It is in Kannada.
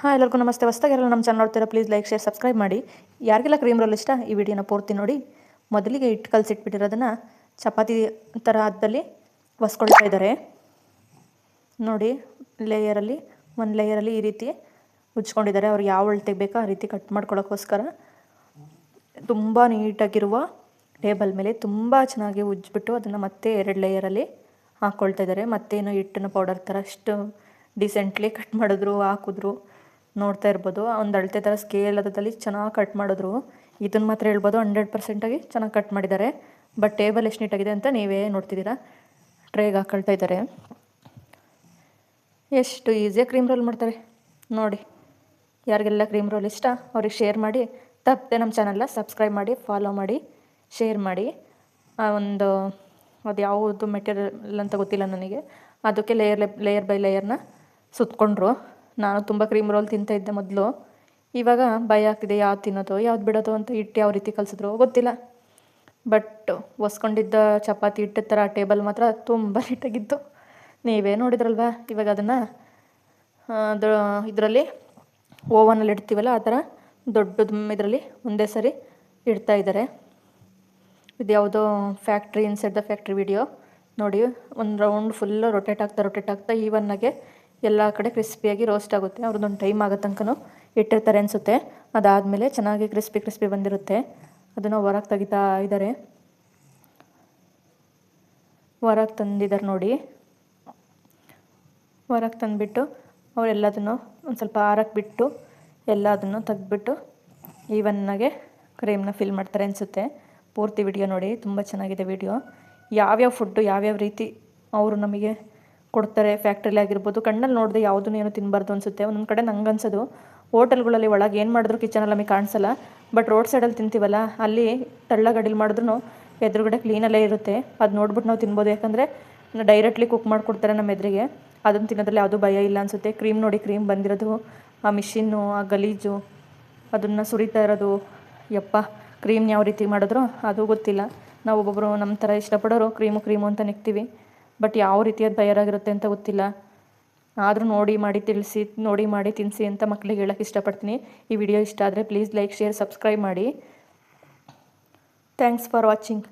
ಹಾಂ, ಎಲ್ಲರಿಗೂ ನಮಸ್ತೆ. ಹೊಸ್ದಾಗೆಲ್ಲ ನಮ್ಮ ಚಾನಲ್ ನೋಡ್ತೀರಾ, ಪ್ಲೀಸ್ ಲೈಕ್, ಶೇರ್, ಸಬ್ಸ್ಕ್ರೈಬ್ ಮಾಡಿ. ಯಾರಿಗೆಲ್ಲ ಕ್ರೀಮ್ ರೋಲ್ ಇಷ್ಟ ಈ ವಿಡಿಯೋನ ಪೂರ್ತಿ ನೋಡಿ. ಮೊದಲಿಗೆ ಹಿಟ್ಟು ಕಲಸಿಟ್ಬಿಟ್ಟಿರೋದನ್ನು ಚಪಾತಿ ಥರ ಹದದಲ್ಲಿ ಒಸ್ಕೊಳ್ತಾ ಇದ್ದಾರೆ ನೋಡಿ. ಒಂದು ಲೇಯರಲ್ಲಿ ಈ ರೀತಿ ಉಜ್ಕೊಂಡಿದ್ದಾರೆ. ಅವ್ರು ಯಾವ ಅಳತೆಗೆ ಬೇಕೋ ಆ ರೀತಿ ಕಟ್ ಮಾಡ್ಕೊಳ್ಳೋಕ್ಕೋಸ್ಕರ ತುಂಬ ನೀಟಾಗಿರುವ ಟೇಬಲ್ ಮೇಲೆ ತುಂಬ ಚೆನ್ನಾಗಿ ಉಜ್ಜಿಬಿಟ್ಟು ಅದನ್ನು ಮತ್ತೆ 2 ಲೇಯರಲ್ಲಿ ಹಾಕ್ಕೊಳ್ತಾ ಇದ್ದಾರೆ. ಮತ್ತೇನು ಹಿಟ್ಟಿನ ಪೌಡರ್ ಥರ ಅಷ್ಟು ಡಿಸೆಂಟ್ಲಿ ಕಟ್ ಮಾಡಿದ್ರು, ಹಾಕಿದ್ರು ನೋಡ್ತಾ ಇರ್ಬೋದು. ಒಂದು ಅಳತೆ ಥರ ಸ್ಕೇಲ್ ಅದರಲ್ಲಿ ಚೆನ್ನಾಗಿ ಕಟ್ ಮಾಡಿದ್ರು. ಇದನ್ನು ಮಾತ್ರ ಹೇಳ್ಬೋದು 100% ಚೆನ್ನಾಗಿ ಕಟ್ ಮಾಡಿದ್ದಾರೆ. ಬಟ್ ಟೇಬಲ್ ಎಷ್ಟು ನೀಟಾಗಿದೆ ಅಂತ ನೀವೇ ನೋಡ್ತಿದ್ದೀರಾ. ಟ್ರೇಗೆ ಹಾಕ್ಕೊಳ್ತಾ ಇದ್ದಾರೆ. ಎಷ್ಟು ಈಸಿಯಾಗಿ ಕ್ರೀಮ್ ರೋಲ್ ಮಾಡ್ತಾರೆ ನೋಡಿ. ಯಾರಿಗೆಲ್ಲ ಕ್ರೀಮ್ ರೋಲ್ ಇಷ್ಟ ಅವ್ರಿಗೆ ಶೇರ್ ಮಾಡಿ. ತಪ್ಪದೆ ನಮ್ಮ ಚಾನಲ್ನ ಸಬ್ಸ್ಕ್ರೈಬ್ ಮಾಡಿ, ಫಾಲೋ ಮಾಡಿ, ಶೇರ್ ಮಾಡಿ. ಅದು ಯಾವುದು ಮೆಟೀರಿಯಲ್ ಅಂತ ಗೊತ್ತಿಲ್ಲ ನನಗೆ. ಅದಕ್ಕೆ ಲೇಯರ್ ಬೈ ಲೇಯರ್ನ ಸುತ್ತಕೊಂಡ್ರು. ನಾನು ತುಂಬ ಕ್ರೀಮ್ ರೋಲ್ ತಿಂತಾಯಿದ್ದೆ ಮೊದಲು. ಇವಾಗ ಭಯ ಆಗ್ತಿದೆ ಯಾವ್ದು ತಿನ್ನೋದು ಯಾವ್ದು ಬಿಡೋದು ಅಂತ. ಹಿಟ್ಟು ಯಾವ ರೀತಿ ಕಲಿಸಿದ್ರು ಗೊತ್ತಿಲ್ಲ. ಬಟ್ ಒಸ್ಕೊಂಡಿದ್ದ ಚಪಾತಿ ಹಿಟ್ಟು ಥರ ಟೇಬಲ್ ಮಾತ್ರ ತುಂಬ ನೀಟಾಗಿತ್ತು. ನೀವೇ ನೋಡಿದ್ರಲ್ವ. ಇವಾಗ ಅದನ್ನು ಇದರಲ್ಲಿ ಓವನಲ್ಲಿ ಇಡ್ತೀವಲ್ಲ ಆ ಥರ ದೊಡ್ಡದು ಇದರಲ್ಲಿ ಒಂದೇ ಸರಿ ಇಡ್ತಾ ಇದ್ದಾರೆ. ಇದು ಯಾವುದೋ factory, inside the factory video ನೋಡಿ. ಒಂದು ರೌಂಡ್ ಫುಲ್ಲು ರೊಟೇಟ್ ಆಗ್ತಾ ಈವನ್ನಾಗೆ ಎಲ್ಲ ಕಡೆ ಕ್ರಿಸ್ಪಿಯಾಗಿ ರೋಸ್ಟ್ ಆಗುತ್ತೆ. ಅವ್ರದ್ದೊಂದು ಟೈಮ್ ಆಗೋ ತನಕನೂ ಇಟ್ಟಿರ್ತಾರೆ ಅನಿಸುತ್ತೆ. ಅದಾದಮೇಲೆ ಚೆನ್ನಾಗಿ ಕ್ರಿಸ್ಪಿ ಬಂದಿರುತ್ತೆ. ಅದನ್ನು ಹೊರಗೆ ತೆಗಿತಾ ಇದ್ದಾರೆ. ಹೊರಗೆ ತಂದಿದ್ದಾರೆ ನೋಡಿ. ಹೊರಗೆ ತಂದುಬಿಟ್ಟು ಅವರೆಲ್ಲದನ್ನು ಒಂದು ಸ್ವಲ್ಪ ಆರಕ್ಕೆ ಬಿಟ್ಟು ಎಲ್ಲದನ್ನು ತೆಗೆದ್ಬಿಟ್ಟು ಈವನ್ನಾಗೆ ಕ್ರೀಮ್ನ ಫಿಲ್ ಮಾಡ್ತಾರೆ ಅನಿಸುತ್ತೆ. ಪೂರ್ತಿ ವಿಡಿಯೋ ನೋಡಿ, ತುಂಬ ಚೆನ್ನಾಗಿದೆ ವಿಡಿಯೋ. ಯಾವ್ಯಾವ ಫುಡ್ಡು ಯಾವ್ಯಾವ ರೀತಿ ಅವರು ನಮಗೆ ಕೊಡ್ತಾರೆ ಫ್ಯಾಕ್ಟ್ರಿಲಿ ಆಗಿರ್ಬೋದು. ಕಣ್ಣಲ್ಲಿ ನೋಡಿದೆ ಯಾವುದೂ ಏನು ತಿನ್ನಬಾರ್ದು ಅನಿಸುತ್ತೆ. ಒಂದೊಂದು ಕಡೆ ನಂಗೆ ಅನ್ಸೋದು ಹೋಟೆಲ್ಗಳಲ್ಲಿ ಒಳಗೆ ಏನು ಮಾಡಿದ್ರು ಕಿಚನಲ್ಲಿ ನಮಗೆ ಕಾಣಿಸಲ್ಲ. ಬಟ್ ರೋಡ್ ಸೈಡಲ್ಲಿ ತಿಂತೀವಲ್ಲ ಅಲ್ಲಿ ತಳ್ಳಗೆ ಅಡಿಲ್ ಮಾಡಿದ್ರು ಎದುರುಗಡೆ ಕ್ಲೀನಲ್ಲೇ ಇರುತ್ತೆ. ಅದು ನೋಡ್ಬಿಟ್ಟು ನಾವು ತಿನ್ಬೋದು. ಯಾಕಂದರೆ ಡೈರೆಕ್ಟ್ಲಿ ಕುಕ್ ಮಾಡಿಕೊಡ್ತಾರೆ ನಮ್ಮ ಎದುರಿಗೆ. ಅದನ್ನು ತಿನ್ನೋದ್ರಲ್ಲಿ ಯಾವುದೂ ಭಯ ಇಲ್ಲ ಅನಿಸುತ್ತೆ. ಕ್ರೀಮ್ ನೋಡಿ, ಕ್ರೀಮ್ ಬಂದಿರೋದು, ಆ ಮಿಷಿನ್ನು, ಆ ಗಲೀಜು, ಅದನ್ನು ಸುರಿತಾ ಇರೋದು. ಯಪ್ಪ, ಕ್ರೀಮ್ ಯಾವ ರೀತಿ ಮಾಡಿದ್ರು ಅದು ಗೊತ್ತಿಲ್ಲ. ನಾವು ಒಬ್ಬೊಬ್ಬರು ನಮ್ಮ ಥರ ಇಷ್ಟಪಡೋರು ಕ್ರೀಮು ಅಂತ ನಿಗ್ತೀವಿ. ಬಟ್ ಯಾವ ರೀತಿಯಾದ ತಯಾರಾಗಿರುತ್ತೆ ಅಂತ ಗೊತ್ತಿಲ್ಲ. ಆದರೂ ನೋಡಿ ಮಾಡಿ ತಿನ್ನಿಸಿ ಅಂತ ಮಕ್ಕಳಿಗೆ ಹೇಳೋಕ್ಕೆ ಇಷ್ಟಪಡ್ತೀನಿ. ಈ ವಿಡಿಯೋ ಇಷ್ಟ ಆದರೆ ಪ್ಲೀಸ್ ಲೈಕ್, ಶೇರ್, ಸಬ್ಸ್ಕ್ರೈಬ್ ಮಾಡಿ. Thanks for watching.